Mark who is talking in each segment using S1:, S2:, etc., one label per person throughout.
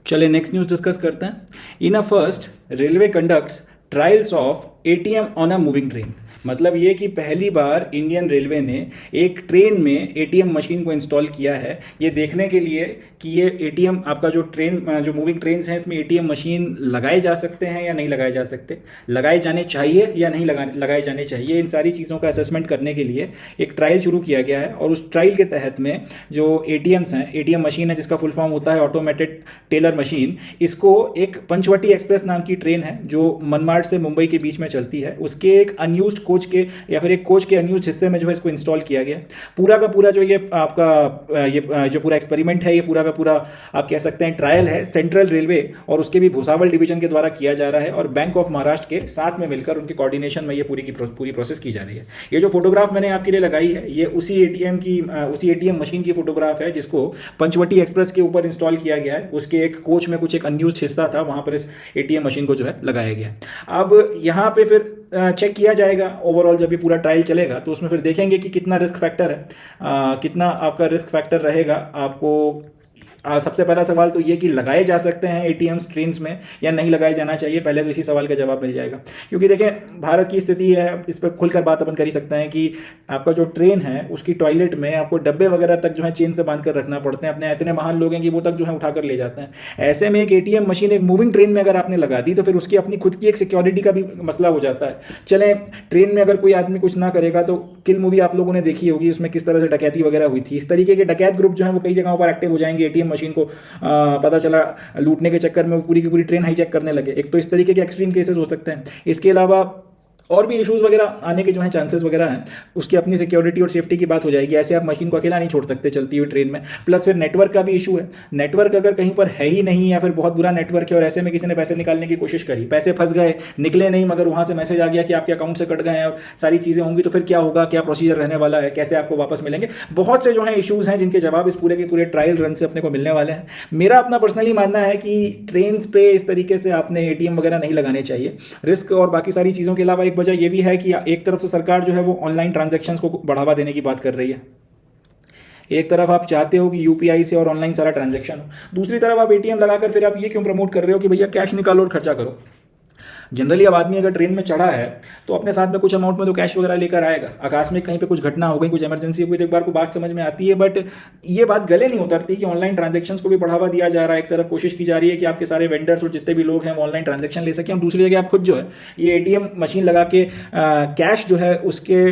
S1: चलिए next news discuss करते हैं। In a first, railway conducts trials of ATM on a moving train. मतलब ये कि पहली बार इंडियन रेलवे ने एक ट्रेन में एटीएम मशीन को इंस्टॉल किया है, ये देखने के लिए कि ये एटीएम आपका जो ट्रेन जो मूविंग ट्रेन्स हैं इसमें एटीएम मशीन लगाए जा सकते हैं या नहीं लगाए जा सकते, लगाए जाने चाहिए या नहीं लगाए जाने चाहिए। इन सारी चीज़ों का असेसमेंट करने के लिए एक ट्रायल शुरू किया गया है और उस ट्रायल के तहत में जो एटीएम्स हैं, एटीएम मशीन है जिसका फुल फॉर्म होता है ऑटोमेटेड टेलर मशीन, इसको एक पंचवटी एक्सप्रेस नाम की ट्रेन है जो मनमाड से मुंबई के बीच में चलती है, उसके एक अनयूज्ड कोच के या फिर एक कोच के अनयूज्ड हिस्से में जो है इसको इंस्टॉल किया गया। पूरा का पूरा जो ये आपका ये जो पूरा एक्सपेरिमेंट है, ये पूरा का पूरा आप कह सकते हैं ट्रायल है, सेंट्रल रेलवे और उसके भी भुसावल डिवीजन के द्वारा किया जा रहा है और बैंक ऑफ महाराष्ट्र के साथ में मिलकर उनके कोऑर्डिनेशन में ये पूरी प्रोसेस की जा रही है। ये जो फोटोग्राफ मैंने आपके लिए लगाई है ये उसी एटीएम मशीन की फोटोग्राफ है जिसको पंचवटी एक्सप्रेस के ऊपर इंस्टॉल किया गया है। उसके एक कोच में कुछ एक अनयूज्ड हिस्सा था, वहां पर इस एटीएम मशीन को जो है लगाया गया। अब यहाँ पे फिर चेक किया जाएगा ओवरऑल, जब ये पूरा ट्रायल चलेगा तो उसमें फिर देखेंगे कि कितना रिस्क फैक्टर है, कितना आपका रिस्क फैक्टर रहेगा। आपको सबसे पहला सवाल तो ये कि लगाए जा सकते हैं एटीएम ट्रेन्स में या नहीं लगाए जाना चाहिए, पहले तो इसी सवाल का जवाब मिल जाएगा। क्योंकि देखें भारत की स्थिति है, इस पर खुलकर बात अपन कर ही सकते हैं कि आपका जो ट्रेन है उसकी टॉयलेट में आपको डब्बे वगैरह तक जो है चेन से बांध कर रखना पड़ते हैं। अपने इतने महान लोग हैं कि वो तक जो है उठाकर ले जाते हैं। ऐसे में एक एटीएम मशीन एक मूविंग ट्रेन में अगर आपने लगा दी तो फिर उसकी अपनी खुद की एक सिक्योरिटी का भी मसला हो जाता है। चलें, ट्रेन में अगर कोई आदमी कुछ ना करेगा तो किल मूवी आप लोगों ने देखी होगी, उसमें किस तरह से डकैती वगैरह हुई थी। इस तरीके के डकैत ग्रुप जो है वो कई जगहों पर एक्टिव हो जाएंगे, एटीएम मशीन को पता चला लूटने के चक्कर में वो पूरी की पूरी ट्रेन हाईजैक करने लगे। एक तो इस तरीके के एक्सट्रीम केसेस हो सकते हैं। इसके अलावा और भी इश्यूज वगैरह आने के जो है चांसेस वगैरह हैं, उसकी अपनी सिक्योरिटी और सेफ्टी की बात हो जाएगी। ऐसे आप मशीन को अकेला नहीं छोड़ सकते चलती हुई ट्रेन में। प्लस फिर नेटवर्क का भी इशू है, नेटवर्क अगर कहीं पर है ही नहीं या फिर बहुत बुरा नेटवर्क है और ऐसे में किसी ने पैसे निकालने की कोशिश करी, पैसे फंस गए, निकले नहीं, मगर वहाँ से मैसेज आ गया कि आपके अकाउंट से कट गए हैं और सारी चीज़ें होंगी, तो फिर क्या होगा, क्या प्रोसीजर रहने वाला है, कैसे आपको वापस मिलेंगे। बहुत से जो है इशूज़ हैं जिनके जवाब इस पूरे के पूरे ट्रायल रन से अपने को मिलने वाले हैं। मेरा अपना पर्सनली मानना है कि ट्रेन पे इस तरीके से आपने एटीएम वगैरह नहीं लगाने चाहिए। रिस्क और बाकी सारी चीज़ों के अलावा एक वजह यह भी है कि एक तरफ से सरकार जो है वो ऑनलाइन ट्रांजैक्शंस को बढ़ावा देने की बात कर रही है। एक तरफ आप चाहते हो कि यूपीआई से और ऑनलाइन सारा ट्रांजैक्शन हो, दूसरी तरफ आप एटीएम लगाकर फिर आप ये क्यों प्रमोट कर रहे हो कि भैया कैश निकालो और खर्चा करो। जनरली अब आदमी अगर ट्रेन में चढ़ा है तो अपने साथ में कुछ अमाउंट में तो कैश वगैरह लेकर आएगा। आकस्मिक कहीं पे कुछ घटना हो गई, कुछ इमरजेंसी हो गई तो एक बार को बात समझ में आती है, बट ये बात गले नहीं उतरती कि ऑनलाइन ट्रांजैक्शंस को भी बढ़ावा दिया जा रहा है। एक तरफ कोशिश की जा रही है कि आपके सारे वेंडर्स और जितने भी लोग हैं वो ऑनलाइन ट्रांजैक्शन ले सकें, और दूसरी जगह आप खुद जो है ये एटीएम मशीन लगा के कैश जो है उसके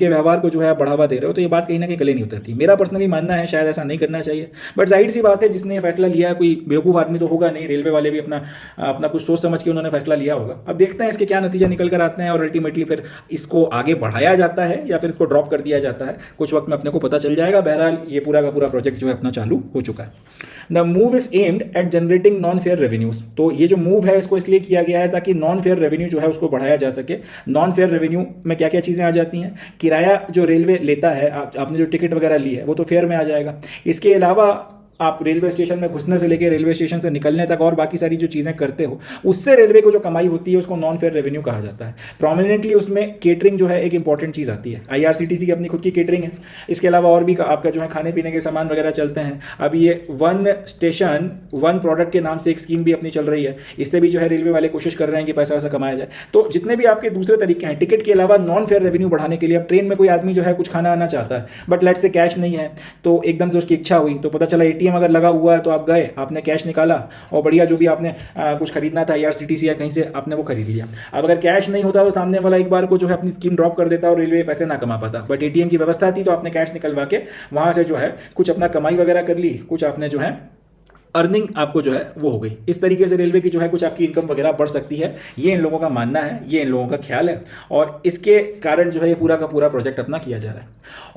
S1: व्यवहार को जो है बढ़ावा दे रहे हो। तो ये बात कहीं ना कहीं गले नहीं उतरती। मेरा पर्सनली मानना है शायद ऐसा नहीं करना चाहिए, बट जाहिर सी बात है जिसने फैसला लिया है कोई बेवकूफ़ आदमी तो होगा नहीं। रेलवे वाले भी अपना कुछ सोच समझ के उन्होंने फैसला लिया होगा। अब देखते हैं इसके क्या नतीजा निकल कर आते हैं और अल्टीमेटली फिर इसको आगे बढ़ाया जाता है या फिर इसको ड्रॉप कर दिया जाता है, कुछ वक्त में अपने को पता चल जाएगा। बहरहाल ये पूरा का पूरा प्रोजेक्ट जो है अपना चालू हो चुका है। The move is aimed at generating non fair revenues. तो ये जो मूव है इसको इसलिए किया गया है ताकि नॉन फेयर रेवेन्यू जो है उसको बढ़ाया जा सके। नॉन फेयर रेवेन्यू में क्या क्या चीज़ें आ जाती हैं? किराया जो रेलवे लेता है, आपने जो टिकट वगैरह ली है वो तो फेयर में आ जाएगा। इसके अलावा आप रेलवे स्टेशन में घुसने से लेकर रेलवे स्टेशन से निकलने तक और बाकी सारी जो चीज़ें करते हो उससे रेलवे को जो कमाई होती है उसको नॉन फेयर रेवेन्यू कहा जाता है। प्रोमिनेंटली उसमें केटरिंग जो है एक इंपॉर्टेंट चीज़ आती है। आईआरसीटीसी की अपनी खुद की केटरिंग है। इसके अलावा और भी आपका जो है खाने पीने के सामान वगैरह चलते हैं। अब ये वन स्टेशन वन प्रोडक्ट के नाम से एक स्कीम भी अपनी चल रही है, इससे भी जो है रेलवे वाले कोशिश कर रहे हैं कि पैसा वैसा कमाया जाए। तो जितने भी आपके दूसरे तरीके हैं टिकट के अलावा नॉन फेयर रेवेन्यू बढ़ाने के लिए, अब ट्रेन में कोई आदमी जो है कुछ खाना आना चाहता है बट लेट से कैश नहीं है, तो एकदम से उसकी इच्छा हुई तो पता चला एटीएम अगर लगा हुआ है तो आप गए, आपने कैश निकाला और बढ़िया जो भी आपने कुछ खरीदना था आईआरसीटीसी या कहीं से आपने वो खरीद लिया। अब अगर कैश नहीं होता तो सामने वाला एक बार को जो है अपनी स्कीम ड्रॉप कर देता और रेलवे पैसे ना कमा पाता। बट एटीएम की व्यवस्था थी तो आपने कैश निकलवा के वहां से जो है कुछ अपना कमाई वगैरह कर ली, कुछ आपने जो है अर्निंग आपको जो है वो हो गई। इस तरीके से रेलवे की जो है कुछ आपकी इनकम वगैरह बढ़ सकती है, ये इन लोगों का मानना है, ये इन लोगों का ख्याल है और इसके कारण जो है ये पूरा का पूरा प्रोजेक्ट अपना किया जा रहा है।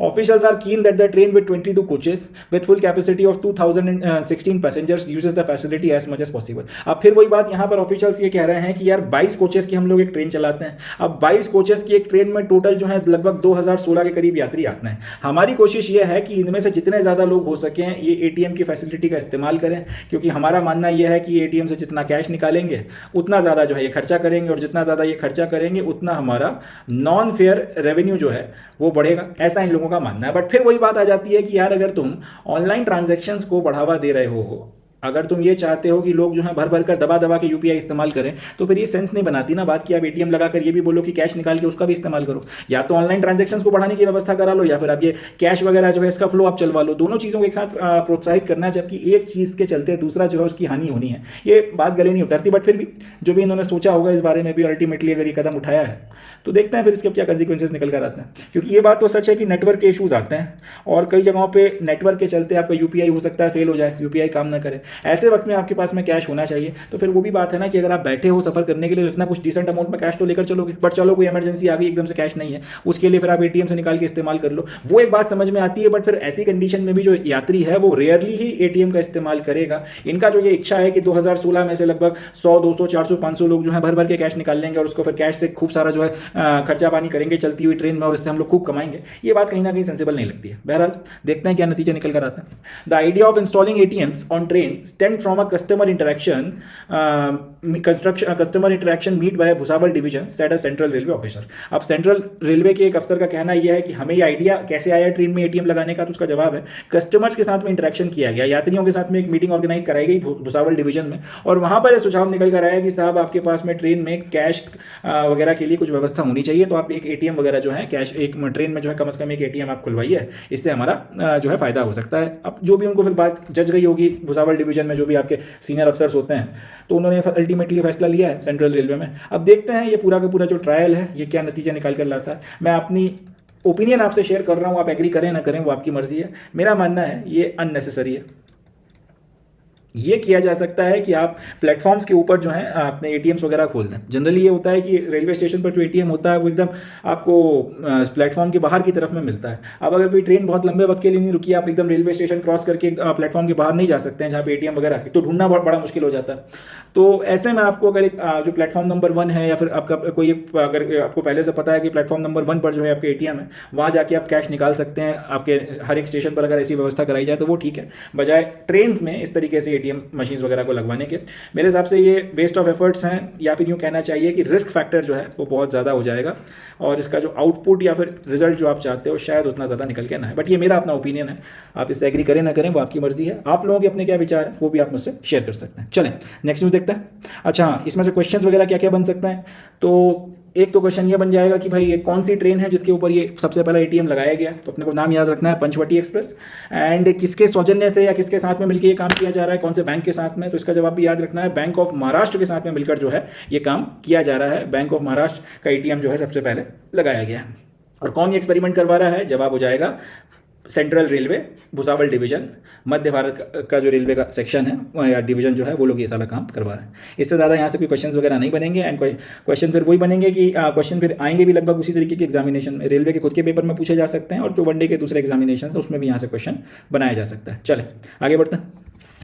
S1: Officials are keen that the train with 22 coaches with full capacity of 2016 passengers uses the facility as much as possible. अब फिर वही बात यहाँ पर ऑफिशियल्स ये कह रहे हैं कि यार 22 कोचेस की हम लोग एक ट्रेन चलाते हैं। अब 22 कोचेस की एक ट्रेन में टोटल जो है लगभग 2016 के करीब यात्री आते हैं। हमारी कोशिश ये है कि इनमें से जितने ज़्यादा लोग हो सकें ये एटीएम की फैसिलिटी का इस्तेमाल करें, क्योंकि हमारा मानना यह है कि एटीएम से जितना कैश निकालेंगे उतना ज़्यादा जो है ये खर्चा करेंगे और जितना ज़्यादा ये खर्चा करेंगे उतना हमारा नॉन फेयर रेवेन्यू जो है वो बढ़ेगा, ऐसा इन लोगों का मानना है। बट फिर वही बात आ जाती है कि यार अगर तुम ऑनलाइन ट्रांजैक्शंस को बढ़ावा दे रहे हो अगर तुम ये चाहते हो कि लोग जो है भर भर कर दबा दबा के यूपीआई इस्तेमाल करें, तो फिर ये सेंस नहीं बनाती ना बात कि आप एटीएम लगाकर ये भी बोलो कि कैश निकाल के उसका भी इस्तेमाल करो। या तो ऑनलाइन ट्रांजेक्शन को बढ़ाने की व्यवस्था करा लो, या फिर आप ये कैश वगैरह जो है इसका फ्लो आप चलवा लो। दोनों चीज़ों को एक साथ प्रोत्साहित करना है, जबकि एक चीज़ के चलते दूसरा जो है उसकी हानि होनी है। ये बात गले नहीं उतरती, बट फिर भी जो भी इन्होंने सोचा होगा इस बारे में भी अल्टीमेटली अगर ये कदम उठाया है, तो देखते हैं फिर इसके क्या कंसिक्वेंसेस निकल कर आते हैं। क्योंकि ये बात तो सच है कि नेटवर्क के इश्यूज आते हैं, और कई जगहों पे नेटवर्क के चलते आपका यूपीआई हो सकता है फेल हो जाए, यूपीआई काम ना करे। ऐसे वक्त में आपके पास में कैश होना चाहिए। तो फिर वो भी बात है ना कि अगर आप बैठे हो सफर करने के लिए, इतना कुछ डिसेंट अमाउंट में कैश तो लेकर चलोगे, बट चलो कोई इमरजेंसी आ गई, एकदम से कैश नहीं है, उसके लिए फिर आप एटीएम से निकाल के इस्तेमाल कर लो, वो एक बात समझ में आती है। बट फिर ऐसी कंडीशन में भी जो यात्री है वो रेयरली ही एटीएम का इस्तेमाल करेगा। इनका जो ये इच्छा है कि 2016 में से लगभग 100, 200, 400, 500 लोग जो है भर भर के कैश निकाल लेंगे और उसको फिर कैश से खूब सारा जो है खर्चा पानी करेंगे चलती हुई ट्रेन में, और इससे हम लोग खूब कमाएंगे, ये बात कहीं ना कहीं सेंसिबल नहीं लगती है। बहरहाल देखते हैं क्या नतीजा निकल कर आता है। The idea of installing ATMs on train stemmed from a customer interaction meet by Bhusawal division, said a central railway officer. अब सेंट्रल रेलवे के एक अफसर का कहना यह है कि हमें ये आइडिया कैसे आया ट्रेन में एटीएम लगाने का, तो उसका जवाब है कस्टमर्स के साथ में इंटरेक्शन किया गया, यात्रियों के साथ में एक मीटिंग ऑर्गेनाइज कराई गई भुसावल डिवीजन में, और वहां पर सुझाव निकल कर आया कि साहब आपके पास में ट्रेन में कैश वगैरह के लिए कुछ व्यवस्था होनी चाहिए, तो आप एक एटीएम वगैरह जो है कैश एक ट्रेन में जो है कम से कम एक एटीएम आप खुलवाइए, इससे हमारा जो है फायदा हो सकता है। अब जो भी उनको फिर बात जज गई होगी भुसावल डिवीजन में, जो भी आपके सीनियर अफसर्स होते हैं, तो उन्होंने अल्टीमेटली फैसला लिया है सेंट्रल रेलवे में। अब देखते हैं ये पूरा का पूरा जो ट्रायल है ये क्या नतीजा निकाल कर लाता है। मैं अपनी ओपिनियन आपसे शेयर कर रहा हूँ, आप एग्री करें ना करें वो आपकी मर्जी है। मेरा मानना है ये अननेसेसरी है। ये किया जा सकता है कि आप प्लेटफॉर्म्स के ऊपर जो है अपने एटीएम्स वगैरह खोल दें। जनरली ये होता है कि रेलवे स्टेशन पर जो एटीएम होता है वो एकदम आपको प्लेटफॉर्म के बाहर की तरफ में मिलता है। अब अगर कोई ट्रेन बहुत लंबे वक्त के लिए नहीं रुकी, आप एकदम रेलवे स्टेशन क्रॉस करके प्लेटफॉर्म के बाहर नहीं जा सकते हैं जहाँ पे एटीएम वगैरह, तो ढूंढना बहुत बड़ा मुश्किल हो जाता है। तो ऐसे में आपको अगर एक जो प्लेटफॉर्म नंबर 1 है, या फिर आपका कोई अगर आपको पहले से पता है कि प्लेटफॉर्म नंबर 1 पर जो है आपके एटीएम है, वहाँ जाके आप कैश निकाल सकते हैं। आपके हर एक स्टेशन पर अगर ऐसी व्यवस्था कराई जाए तो वो ठीक है, बजाय ट्रेन में इस तरीके से एटीएम मशीन्स वगैरह को लगवाने के। मेरे हिसाब से ये वेस्ट ऑफ एफर्ट्स हैं, या फिर यूँ कहना चाहिए कि रिस्क फैक्टर जो है वो बहुत ज़्यादा हो जाएगा, और इसका जो आउटपुट या फिर रिजल्ट जो आप चाहते हो शायद उतना ज़्यादा निकल के ना है। बट ये मेरा अपना ओपिनियन है, आप इससे एग्री करें ना करें वो आपकी मर्जी है। आप लोगों के अपने क्या विचार है वो भी आप मुझसे शेयर कर सकते हैं। चलें नेक्स्ट न्यूज़ देखते हैं। अच्छा, इसमें से क्वेश्चंस वगैरह क्या क्या बन सकता है, तो एक तो क्वेश्चन ये बन जाएगा कि भाई ये कौन सी ट्रेन है जिसके ऊपर ये सबसे पहला एटीएम लगाया गया, तो अपने को नाम याद रखना है पंचवटी एक्सप्रेस, एंड किसके सौजन्य से या किसके साथ में मिलकर ये काम किया जा रहा है, कौन से बैंक के साथ में, तो इसका जवाब भी याद रखना है बैंक ऑफ महाराष्ट्र के साथ में मिलकर जो है ये काम किया जा रहा है। बैंक ऑफ महाराष्ट्र का एटीएम जो है सबसे पहले लगाया गया, और कौन ये एक्सपेरिमेंट करवा रहा है, जवाब हो जाएगा सेंट्रल रेलवे भुसावल डिवीजन, मध्य भारत का जो रेलवे का सेक्शन है या डिवीजन जो है वो लोग ये सारा काम करवा रहे हैं। इससे ज़्यादा यहाँ से कोई क्वेश्चंस वगैरह नहीं बनेंगे, एंड क्वेश्चन फिर वही बनेंगे कि क्वेश्चन फिर आएंगे भी लगभग उसी तरीके के एग्जामिनेशन में, रेलवे के खुद के पेपर में पूछे जा सकते हैं, और जो वनडे के दूसरे एग्जामिनेशन है उसमें भी यहाँ से क्वेश्चन बनाया जा सकता है। चले आगे बढ़ते हैं।